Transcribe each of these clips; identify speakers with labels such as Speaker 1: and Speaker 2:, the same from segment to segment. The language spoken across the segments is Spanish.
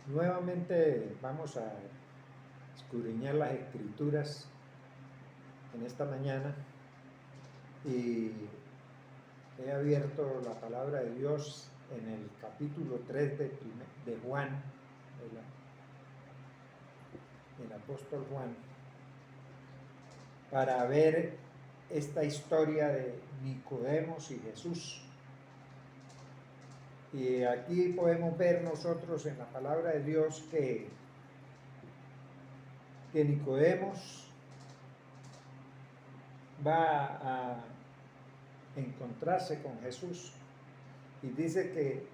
Speaker 1: Nuevamente vamos a escudriñar las escrituras en esta mañana y he abierto la palabra de Dios en el capítulo 3 de Juan, el apóstol Juan, para ver esta historia de Nicodemos y Jesús. Y aquí podemos ver nosotros en la palabra de Dios que Nicodemos va a encontrarse con Jesús y dice que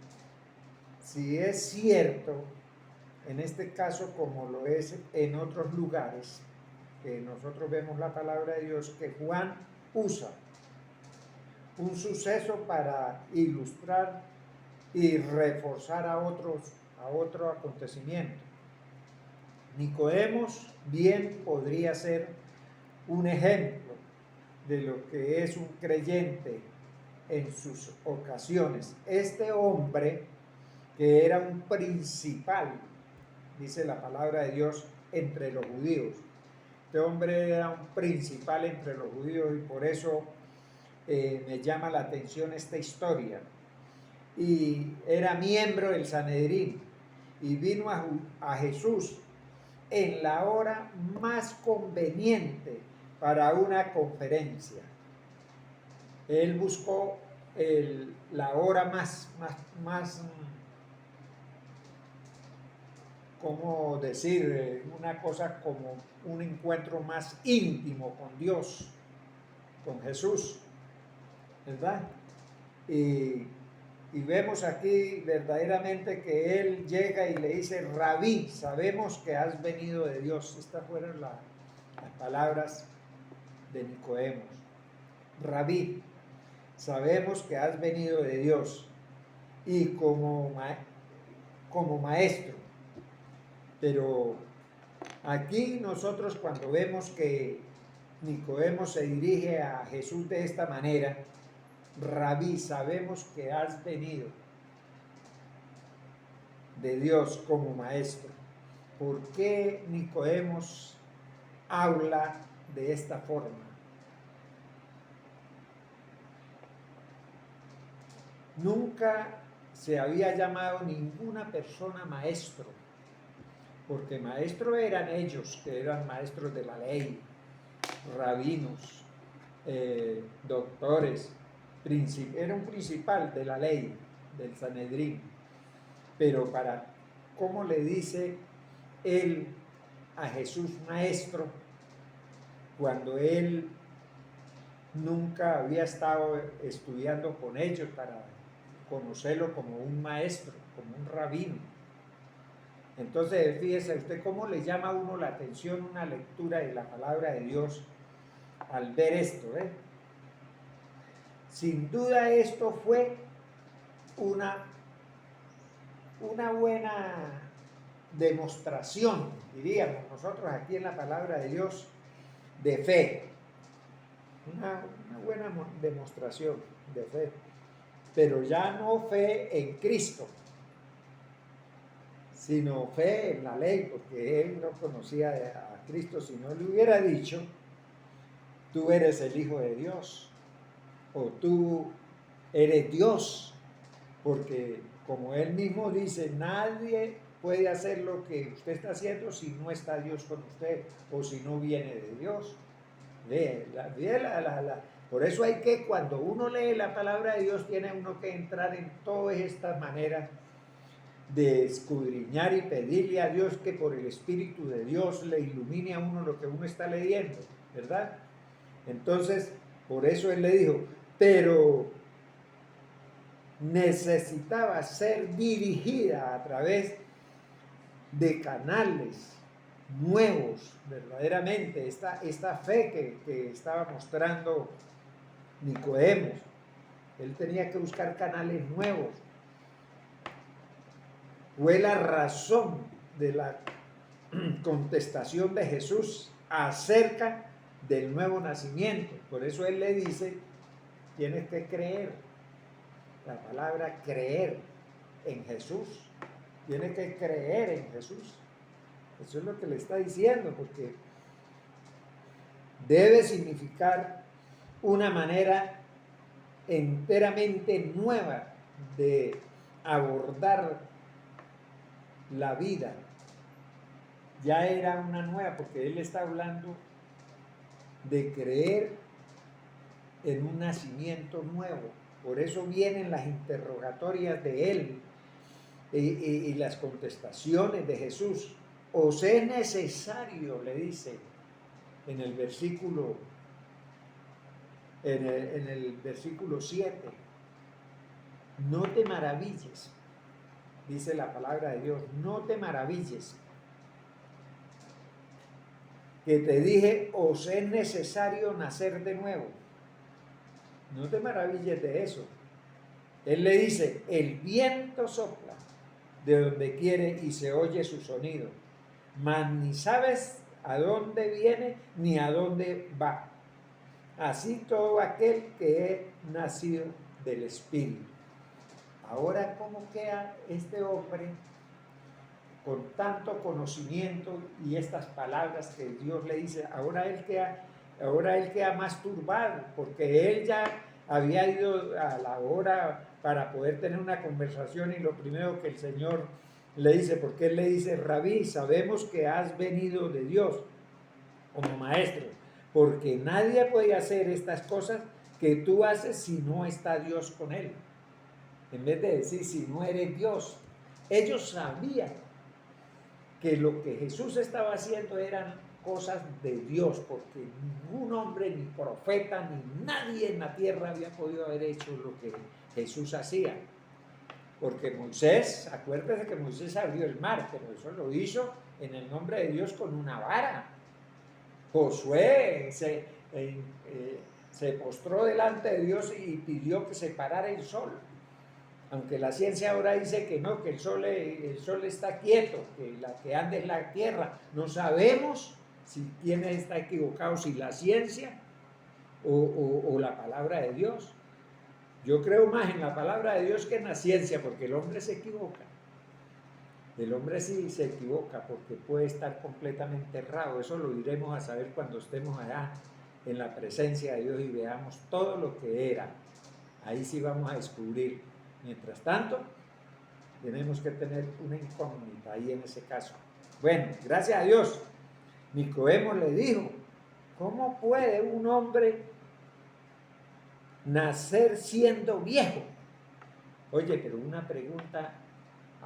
Speaker 1: si es cierto, en este caso como lo es en otros lugares, que nosotros vemos la palabra de Dios, que Juan usa un suceso para ilustrar y reforzar a otro acontecimiento. Nicodemos bien podría ser un ejemplo de lo que es un creyente en sus ocasiones. Este hombre, que era un principal, dice la palabra de Dios, entre los judíos. Este hombre era un principal entre los judíos y por eso me llama la atención esta historia. Y era miembro del Sanedrín y vino a Jesús en la hora más conveniente para una conferencia. Él buscó la hora más, ¿cómo decir? Una cosa como un encuentro más íntimo con Dios, con Jesús, ¿verdad? Y vemos aquí verdaderamente que él llega y le dice: Rabí, sabemos que has venido de Dios. Estas fueron las palabras de Nicodemos. Rabí, sabemos que has venido de Dios y como maestro. Pero aquí nosotros, cuando vemos que Nicodemos se dirige a Jesús de esta manera: Rabí, sabemos que has venido de Dios como maestro. ¿Por qué Nicodemos habla de esta forma? Nunca se había llamado ninguna persona maestro, porque maestros eran ellos, que eran maestros de la ley, rabinos, doctores, era un principal de la ley, del Sanedrín. Pero ¿cómo le dice él a Jesús maestro cuando él nunca había estado estudiando con ellos para conocerlo como un maestro, como un rabino? Entonces, fíjese usted cómo le llama a uno la atención una lectura de la palabra de Dios al ver esto, Sin duda esto fue una buena demostración, diríamos nosotros aquí en la palabra de Dios, de fe. Una buena demostración de fe. Pero ya no fe en Cristo, sino fe en la ley, porque él no conocía a Cristo. Si no le hubiera dicho: tú eres el Hijo de Dios, o tú eres Dios, porque como él mismo dice, nadie puede hacer lo que usted está haciendo si no está Dios con usted, o si no viene de Dios. Por eso hay que, cuando uno lee la palabra de Dios, tiene uno que entrar en todas estas maneras de escudriñar y pedirle a Dios que por el Espíritu de Dios le ilumine a uno lo que uno está leyendo, ¿verdad? Entonces, por eso él le dijo, pero necesitaba ser dirigida a través de canales nuevos, verdaderamente, esta fe que estaba mostrando Nicodemos. Él tenía que buscar canales nuevos. Fue la razón de la contestación de Jesús acerca del nuevo nacimiento. Por eso él le dice: tienes que creer. La palabra creer en Jesús tiene que creer en Jesús. Eso es lo que le está diciendo, porque debe significar una manera enteramente nueva de abordar la vida. Ya era una nueva, porque él está hablando de creer en un nacimiento nuevo. Por eso vienen las interrogatorias de él y las contestaciones de Jesús. Os es necesario, le dice en el versículo 7, no te maravilles, dice la palabra de Dios, no te maravilles, que te dije, os es necesario nacer de nuevo. No te maravilles de eso. Él le dice, el viento sopla de donde quiere y se oye su sonido, mas ni sabes a dónde viene ni a dónde va. Así todo aquel que es nacido del Espíritu. Ahora, ¿cómo queda este hombre con tanto conocimiento y estas palabras que Dios le dice? Ahora él queda más turbado, porque él ya había ido a la hora para poder tener una conversación, y lo primero que el Señor le dice, porque él le dice, Rabí, sabemos que has venido de Dios como maestro, porque nadie puede hacer estas cosas que tú haces si no está Dios con él. En vez de decir si no eres Dios, ellos sabían que lo que Jesús estaba haciendo eran cosas de Dios, porque ningún hombre, ni profeta, ni nadie en la tierra había podido haber hecho lo que Jesús hacía. Porque Moisés, acuérdese que Moisés abrió el mar, pero eso lo hizo en el nombre de Dios con una vara. Josué se postró delante de Dios y pidió que se parara el sol. Aunque la ciencia ahora dice que no, que el sol está quieto, que la que anda es la tierra. No sabemos quién está equivocado, si la ciencia o la palabra de Dios. Yo creo más en la palabra de Dios que en la ciencia, porque el hombre se equivoca. El hombre sí se equivoca porque puede estar completamente errado. Eso lo iremos a saber cuando estemos allá en la presencia de Dios y veamos todo lo que era. Ahí sí vamos a descubrir. Mientras tanto, tenemos que tener una incógnita ahí en ese caso. Bueno, gracias a Dios, Nicodemo le dijo, ¿cómo puede un hombre nacer siendo viejo? Oye, pero una pregunta,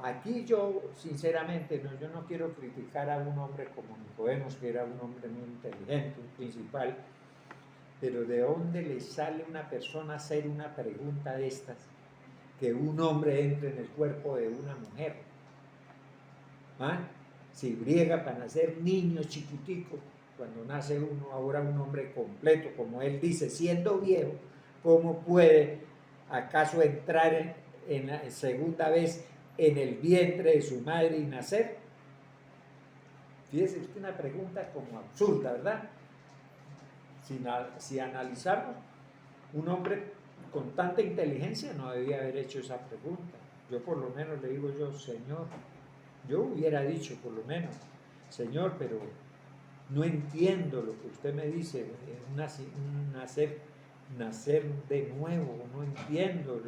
Speaker 1: aquí yo sinceramente, yo no quiero criticar a un hombre como Nicodemo, que era un hombre muy inteligente, un principal, pero ¿de dónde le sale una persona a hacer una pregunta de estas? Que un hombre entre en el cuerpo de una mujer. ¿Ah? Si briega para nacer niños chiquiticos, cuando nace uno, ahora un hombre completo, como él dice, siendo viejo, ¿cómo puede acaso entrar en la segunda vez en el vientre de su madre y nacer? Fíjese, es una pregunta como absurda, ¿verdad? Si analizamos, un hombre con tanta inteligencia no debía haber hecho esa pregunta. Yo por lo menos le digo Señor, yo hubiera dicho por lo menos, Señor, pero no entiendo lo que usted me dice, nacer de nuevo, no entiendo,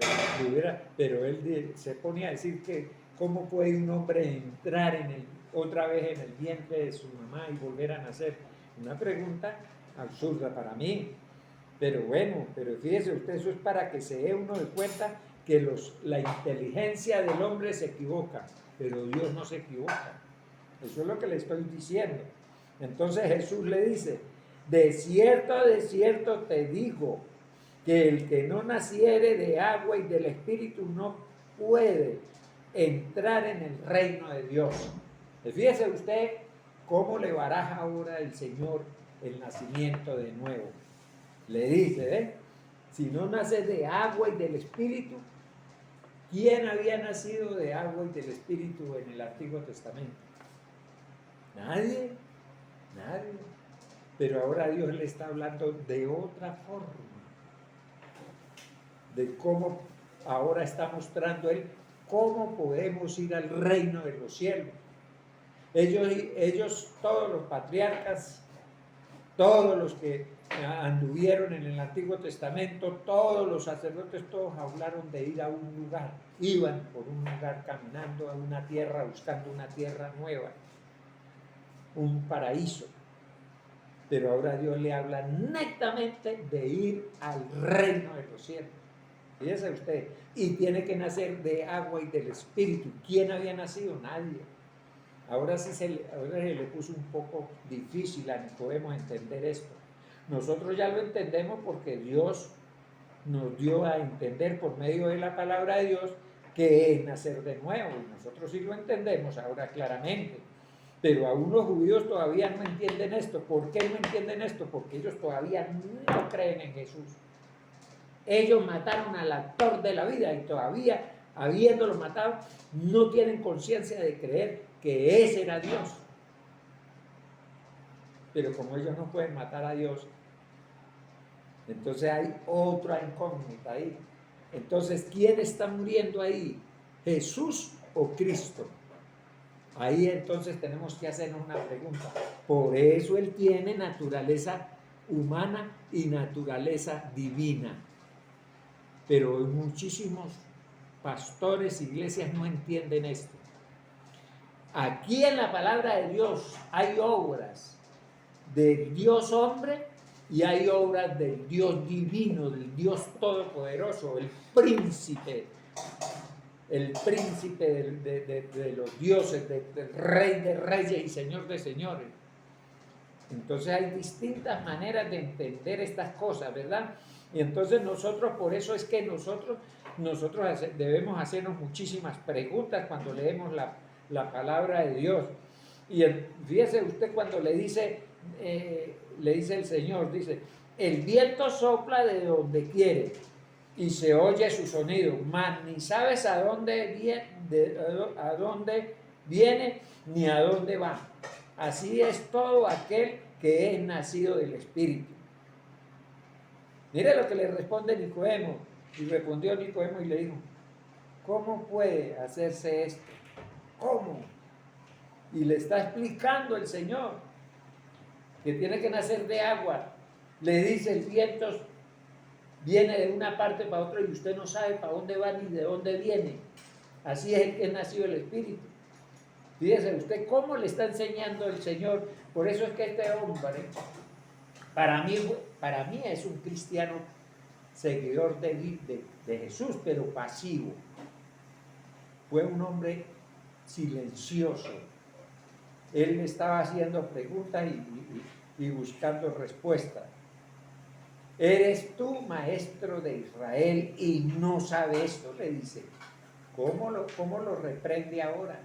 Speaker 1: pero él se pone a decir que cómo puede un hombre entrar otra vez en el vientre de su mamá y volver a nacer. Una pregunta absurda para mí. Pero bueno, pero fíjese usted, eso es para que se dé uno de cuenta que la inteligencia del hombre se equivoca, pero Dios no se equivoca. Eso es lo que le estoy diciendo. Entonces Jesús le dice, de cierto te digo, que el que no naciere de agua y del Espíritu no puede entrar en el reino de Dios. Fíjese usted cómo le baraja ahora el Señor el nacimiento de nuevo. Le dice, si no naces de agua y del Espíritu, ¿quién había nacido de agua y del Espíritu en el Antiguo Testamento? Nadie. Pero ahora Dios le está hablando de otra forma, de cómo ahora está mostrando Él ¿cómo podemos ir al reino de los cielos? Ellos, todos los patriarcas, todos los que anduvieron en el Antiguo Testamento, todos los sacerdotes, todos hablaron de ir a un lugar. Iban por un lugar caminando a una tierra, buscando una tierra nueva, un paraíso. Pero ahora Dios le habla netamente de ir al reino de los cielos. Fíjese usted, y tiene que nacer de agua y del Espíritu. ¿Quién había nacido? Nadie. Ahora sí se le puso un poco difícil a Nicodemo entender esto. Nosotros ya lo entendemos porque Dios nos dio a entender por medio de la palabra de Dios que es nacer de nuevo. Y nosotros sí lo entendemos ahora claramente. Pero aún los judíos todavía no entienden esto. ¿Por qué no entienden esto? Porque ellos todavía no creen en Jesús. Ellos mataron al actor de la vida y todavía, habiéndolo matado, no tienen conciencia de creer que ese era Dios. Pero como ellos no pueden matar a Dios, entonces hay otra incógnita ahí. Entonces, ¿quién está muriendo ahí? ¿Jesús o Cristo? Ahí entonces tenemos que hacernos una pregunta. Por eso Él tiene naturaleza humana y naturaleza divina. Pero muchísimos pastores, iglesias no entienden esto. Aquí en la palabra de Dios hay obras del Dios hombre y hay obras del Dios divino, del Dios todopoderoso, el príncipe de los dioses, del rey de reyes y señor de señores. Entonces hay distintas maneras de entender estas cosas, ¿verdad? Y entonces nosotros, por eso es que nosotros debemos hacernos muchísimas preguntas cuando leemos la palabra de Dios. Y fíjese usted cuando le dice el Señor, dice, el viento sopla de donde quiere y se oye su sonido, mas ni sabes a dónde viene ni a dónde va. Así es todo aquel que es nacido del Espíritu. Mire lo que le responde Nicodemo. Y respondió Nicodemo y le dijo, ¿cómo puede hacerse esto? ¿Cómo? Y le está explicando el Señor que tiene que nacer de agua. Le dice, el viento viene de una parte para otra y usted no sabe para dónde va ni de dónde viene. Así es el que es nacido el Espíritu. Fíjese usted cómo le está enseñando el Señor. Por eso es que este hombre, para mí es un cristiano seguidor de Jesús, pero pasivo. Fue un hombre silencioso. Él estaba haciendo preguntas y buscando respuestas. ¿Eres tú maestro de Israel y no sabe esto? Le dice. ¿Cómo lo reprende ahora?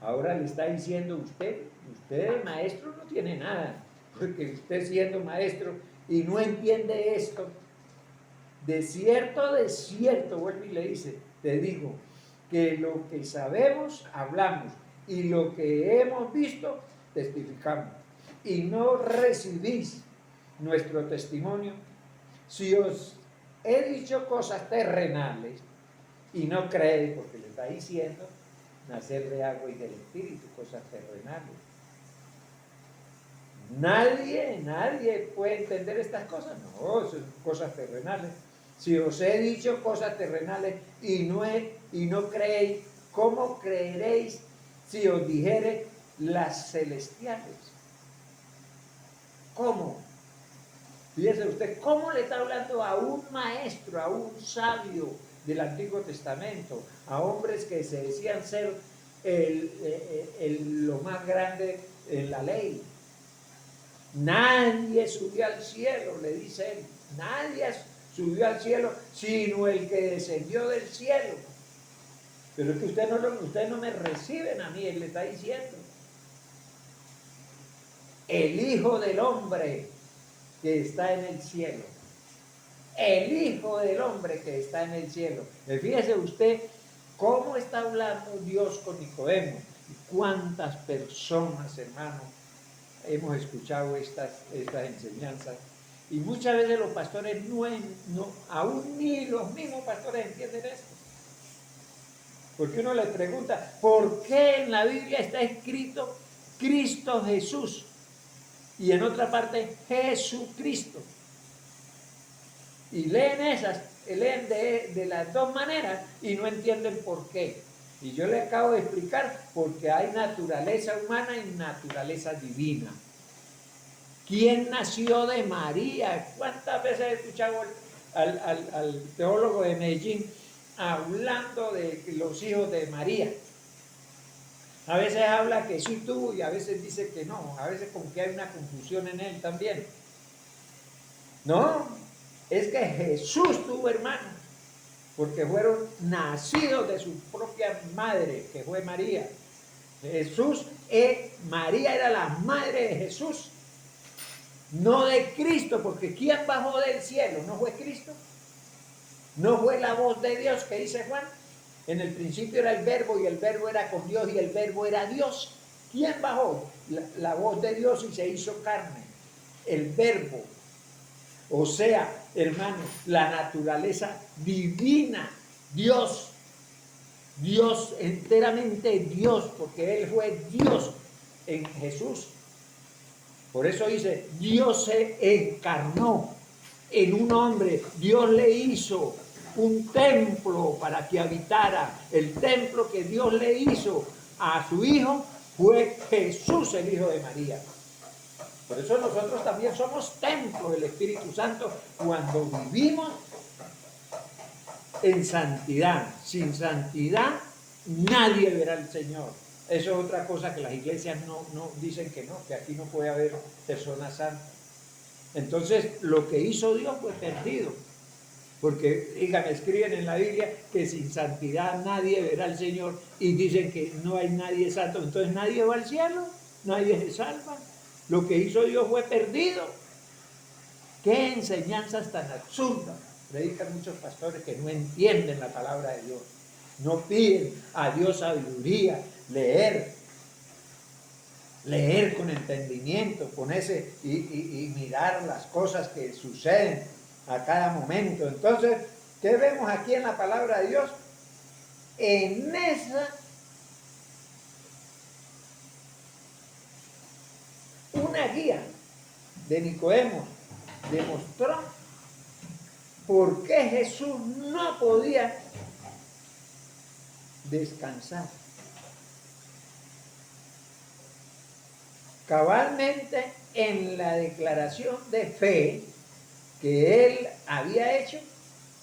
Speaker 1: Ahora le está diciendo usted de maestro no tiene nada, porque usted siendo maestro y no entiende esto, de cierto, vuelve y le dice, te digo, que lo que sabemos, hablamos, y lo que hemos visto, testificamos, y no recibís nuestro testimonio. Si os he dicho cosas terrenales, y no creéis, porque le está diciendo, nacer de agua y del Espíritu, cosas terrenales. Nadie puede entender estas cosas. No, son cosas terrenales. Si os he dicho cosas terrenales y no creéis, ¿cómo creeréis si os dijere las celestiales? ¿Cómo? Fíjese usted, ¿cómo le está hablando a un maestro, a un sabio del Antiguo Testamento, a hombres que se decían ser lo más grande en la ley? Nadie subió al cielo, le dice él, nadie subió al cielo sino el que descendió del cielo. Pero es que ustedes no me reciben a mí, él le está diciendo. El Hijo del Hombre que está en el cielo. El Hijo del Hombre que está en el cielo. Fíjese usted cómo está hablando Dios con Nicodemo. ¿Cuántas personas, hermano, hemos escuchado estas enseñanzas? Y muchas veces los pastores aún ni los mismos pastores entienden esto. Porque uno le pregunta, ¿por qué en la Biblia está escrito Cristo Jesús? Y en otra parte, Jesucristo. Y leen de las dos maneras y no entienden por qué. Y yo le acabo de explicar, porque hay naturaleza humana y naturaleza divina. ¿Quién nació de María? ¿Cuántas veces he escuchado al teólogo de Medellín hablando de los hijos de María? A veces habla que sí tuvo y a veces dice que no. A veces como que hay una confusión en él también. No, es que Jesús tuvo hermanos, porque fueron nacidos de su propia madre, que fue María. María era la madre de Jesús, no de Cristo, porque ¿quién bajó del cielo? ¿No fue Cristo? ¿No fue la voz de Dios que dice Juan? En el principio era el verbo y el verbo era con Dios y el verbo era Dios. ¿Quién bajó? La voz de Dios y se hizo carne. El verbo. O sea, hermanos, la naturaleza divina, Dios, enteramente Dios, porque Él fue Dios en Jesús. Por eso dice, Dios se encarnó en un hombre, Dios le hizo un templo para que habitara. El templo que Dios le hizo a su Hijo fue Jesús, el Hijo de María. Por eso nosotros también somos templo del Espíritu Santo cuando vivimos en santidad. Sin santidad nadie verá al Señor. Eso es otra cosa que las iglesias no dicen que no, que aquí no puede haber personas santas. Entonces lo que hizo Dios fue perdido. Porque, díganme, escriben en la Biblia que sin santidad nadie verá al Señor y dicen que no hay nadie santo. Entonces nadie va al cielo, nadie se salva. Lo que hizo Dios fue perdido. ¿Qué enseñanzas tan absurdas? Predican muchos pastores que no entienden la palabra de Dios. No piden a Dios sabiduría, leer con entendimiento, ponerse y mirar las cosas que suceden a cada momento. Entonces, ¿qué vemos aquí en la palabra de Dios? En esa una guía de Nicodemo demostró por qué Jesús no podía descansar. Cabalmente en la declaración de fe que él había hecho,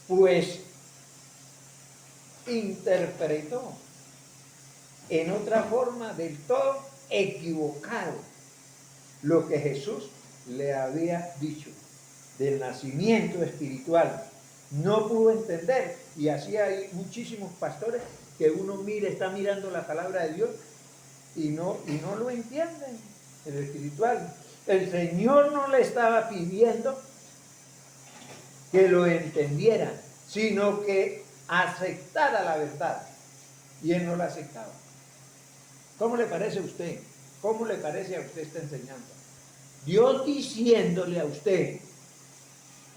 Speaker 1: pues interpretó en otra forma del todo equivocado lo que Jesús le había dicho del nacimiento espiritual. No pudo entender, y así hay muchísimos pastores que uno está mirando la palabra de Dios y no lo entienden, el espiritual. El Señor no le estaba pidiendo que lo entendiera, sino que aceptara la verdad, y él no la aceptaba. ¿Cómo le parece a usted? ¿Cómo le parece a usted esta enseñanza? Dios diciéndole a usted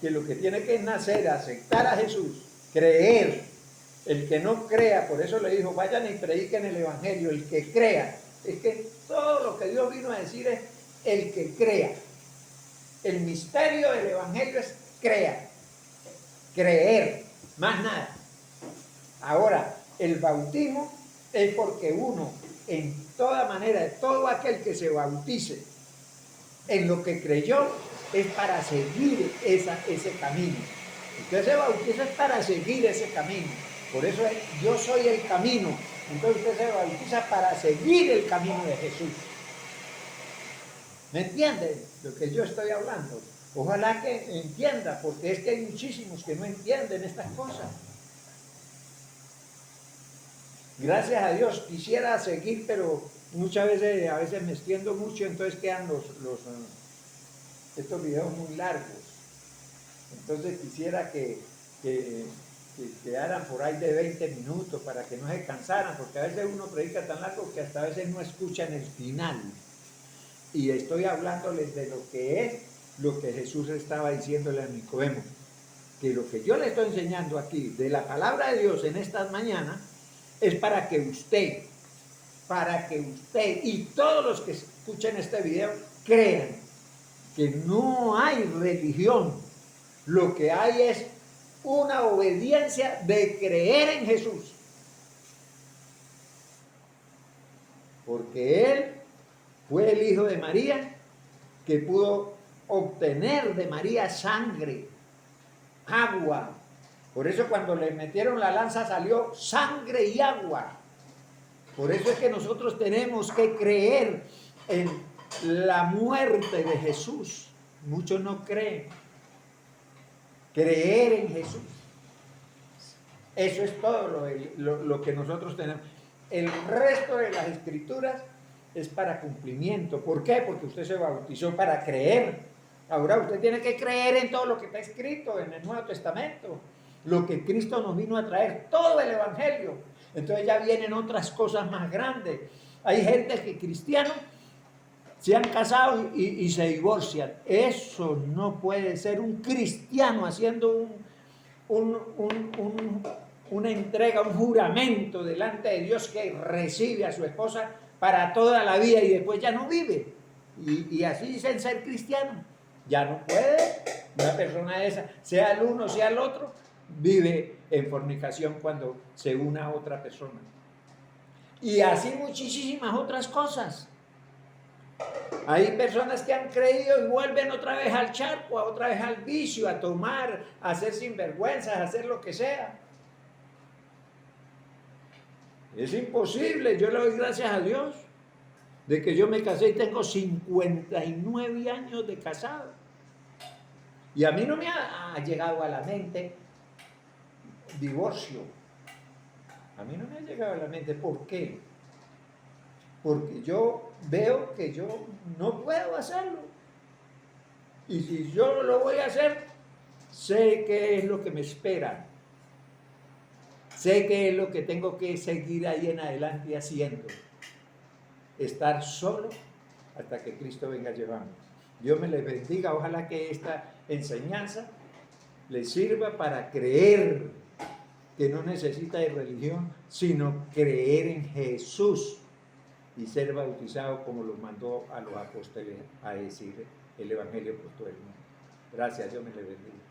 Speaker 1: que lo que tiene que nacer, aceptar a Jesús, creer. El que no crea, por eso le dijo, vayan y prediquen el Evangelio. El que crea, es que todo lo que Dios vino a decir es el que crea. El misterio del Evangelio es creer, más nada. Ahora, el bautismo es porque uno, en toda manera, todo aquel que se bautice en lo que creyó, es para seguir ese camino. Usted se bautiza es para seguir ese camino. Por eso es, yo soy el camino. Entonces usted se bautiza para seguir el camino de Jesús. ¿Me entiende lo que yo estoy hablando? Ojalá que entienda, porque es que hay muchísimos que no entienden estas cosas. Gracias a Dios, quisiera seguir, pero muchas veces, a veces me extiendo mucho, entonces quedan estos videos muy largos. Entonces quisiera que quedaran por ahí de 20 minutos para que no se cansaran, porque a veces uno predica tan largo que hasta a veces no escuchan el final. Y estoy hablándoles de lo que es lo que Jesús estaba diciéndole a Nicodemo, que lo que yo le estoy enseñando aquí de la palabra de Dios en estas mañanas es para que usted y todos los que escuchen este video crean que no hay religión. Lo que hay es una obediencia de creer en Jesús. Porque Él fue el hijo de María que pudo obtener de María sangre, agua. Por eso cuando le metieron la lanza salió sangre y agua. Por eso es que nosotros tenemos que creer en la muerte de Jesús. Muchos no creen. Creer en Jesús. Eso es todo lo que nosotros tenemos. El resto de las escrituras es para cumplimiento. ¿Por qué? Porque usted se bautizó para creer. Ahora usted tiene que creer en todo lo que está escrito en el Nuevo Testamento. Lo que Cristo nos vino a traer, todo el Evangelio. Entonces ya vienen otras cosas más grandes. Hay gente que cristianos se han casado y se divorcian. Eso no puede ser un cristiano haciendo una entrega, un juramento delante de Dios que recibe a su esposa para toda la vida y después ya no vive. Y así dicen ser cristiano. Ya no puede. Una persona esa, sea el uno, sea el otro, vive en fornicación cuando se une a otra persona. Y así muchísimas otras cosas. Hay personas que han creído y vuelven otra vez al charco, otra vez al vicio, a tomar, a hacer sinvergüenzas, a hacer lo que sea. Es imposible. Yo le doy gracias a Dios de que yo me casé y tengo 59 años de casado. Y a mí no me ha llegado a la mente divorcio. A mí no me ha llegado a la mente. ¿Por qué? Porque yo veo que yo no puedo hacerlo. Y si yo lo voy a hacer, sé qué es lo que me espera. Sé qué es lo que tengo que seguir ahí en adelante haciendo. Estar solo hasta que Cristo venga a llevarme. Dios me les bendiga. Ojalá que esta enseñanza les sirva para creer que no necesita de religión, sino creer en Jesús y ser bautizado como lo mandó a los apóstoles a decir el Evangelio por todo el mundo. Gracias, Dios me les bendiga.